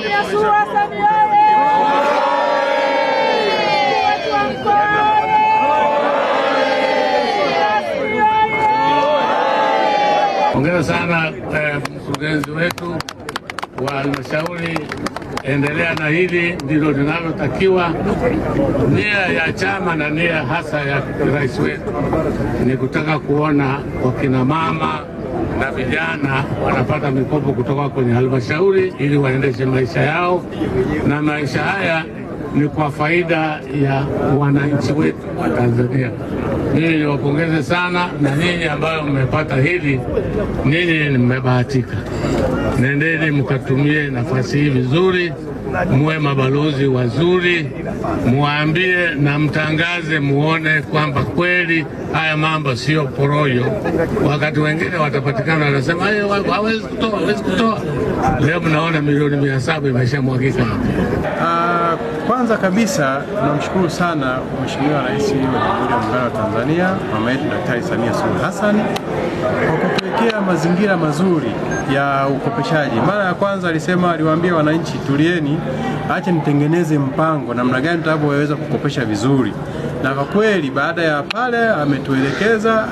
Samia Suluhu Hassan Hongera sana mkurugenzi wetu wa halmashauri, endelea na hili, ndilo linalotakiwa. Nia ya chama na nia hasa ya rais wetu ni kutaka kuona wakina mama na vijana wanapata mikopo kutoka kwenye halmashauri ili waendeshe maisha yao, na maisha haya ni kwa faida ya wananchi wetu wa Tanzania. Mimi niwapongeze sana, na ninyi ambayo mmepata hili, ninyi mmebahatika. Nendeni mkatumie nafasi hii vizuri, muwe mabalozi wazuri, muambie na mtangaze, muone kwamba kweli haya mambo sio porojo. Wakati wengine watapatikana wanasema hawezi kutoa. Leo mnaona milioni 700 imeshamwagika. Kwanza kabisa namshukuru sana Mheshimiwa Rais wa Jamhuri ya Muungano wa Tanzania, mama yetu Daktari Samia Suluhu Hassan, kwa kutuwekea mazingira mazuri ya ukopeshaji. Mara ya kwanza aliwaambia wananchi, tulieni, acha nitengeneze mpango namna gani tutaweza kukopesha vizuri. Na kwa kweli baada ya pale ametuelekeza,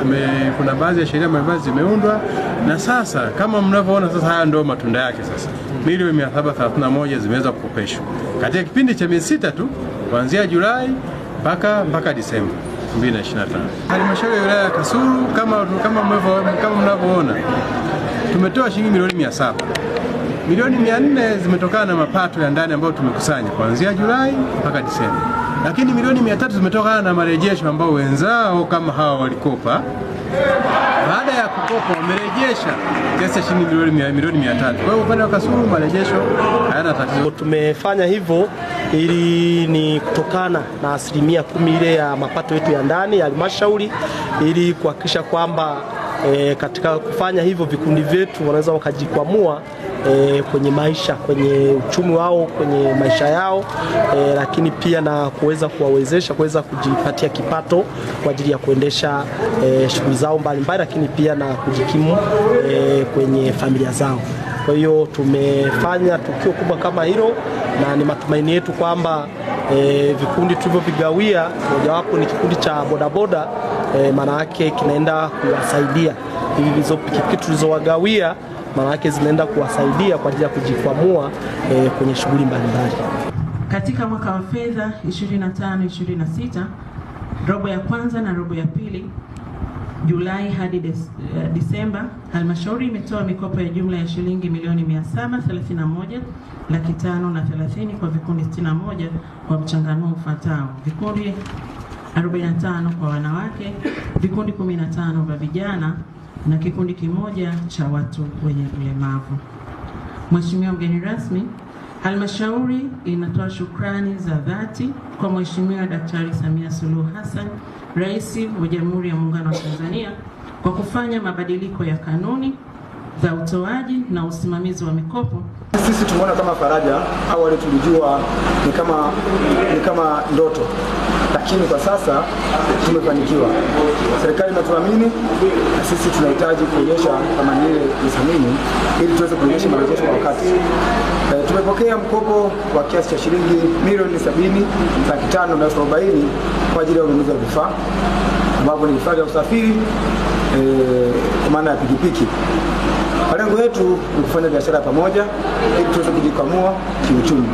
kuna baadhi ya sheria mbalimbali zimeundwa, na sasa kama mnavyoona sasa haya ndio matunda yake. Sasa milioni 731 zimeweza kukopeshwa katika kipindi cha miezi 6 tu, kuanzia Julai mpaka Disemba 2025. Halmashauri ya wilaya ya Kasulu kama mnavyoona tumetoa shilingi milioni 700. Milioni 400 zimetokana na mapato ya ndani ambayo tumekusanya kuanzia Julai mpaka Disemba. Lakini milioni 300 zimetokana na marejesho ambao wenzao kama hawa walikopa. Baada ya kukopa wamerejesha kiasi cha shilingi milioni 300. Kwa hiyo upande wa Kasulu marejesho hayana tatizo. Tumefanya hivyo ili ni kutokana na 10% ile ya mapato yetu ya ndani ya halmashauri, ili kuhakikisha kwamba katika kufanya hivyo vikundi vyetu wanaweza wakajikwamua kwenye maisha, kwenye uchumi wao, kwenye maisha yao, lakini pia na kuweza kuwawezesha kuweza kujipatia kipato kwa ajili ya kuendesha shughuli zao mbalimbali, lakini pia na kujikimu kwenye familia zao. Kwa hiyo tumefanya tukio kubwa kama hilo, na ni matumaini yetu kwamba vikundi tulivyovigawia, mojawapo ni kikundi cha bodaboda, maana yake kinaenda kuwasaidia hizo pikipiki tulizowagawia, maana yake zinaenda kuwasaidia kwa ajili ya kujikwamua kwenye shughuli mbalimbali. Katika mwaka wa fedha 25-26, robo ya kwanza na robo ya pili, Julai hadi Disemba, halmashauri imetoa mikopo ya jumla ya shilingi milioni 731,530 kwa vikundi 61 kwa mchanganuo ufuatao: vikundi 45 kwa wanawake, vikundi 15 vya vijana na kikundi kimoja cha watu wenye ulemavu. Mheshimiwa mgeni rasmi, halmashauri inatoa shukrani za dhati kwa Mheshimiwa Daktari Samia Suluhu Hassan, Rais wa Jamhuri ya Muungano wa Tanzania, kwa kufanya mabadiliko ya kanuni za utoaji na usimamizi wa mikopo. Sisi tumeona kama faraja. Awali tulijua ni kama ndoto, lakini kwa sasa tumefanikiwa. Serikali inatuamini na sisi tunahitaji kuonyesha kama ile mthamini ili tuweze kuonyesha marejesho kwa wakati. Tumepokea mkopo wa kiasi cha shilingi milioni 70,540 kwa ajili ya ununuzi wa vifaa ambavyo ni vifaa vya usafiri kwa maana ya pikipiki. Malengo yetu ni kufanya biashara pamoja ili tuweze kujikwamua kiuchumi.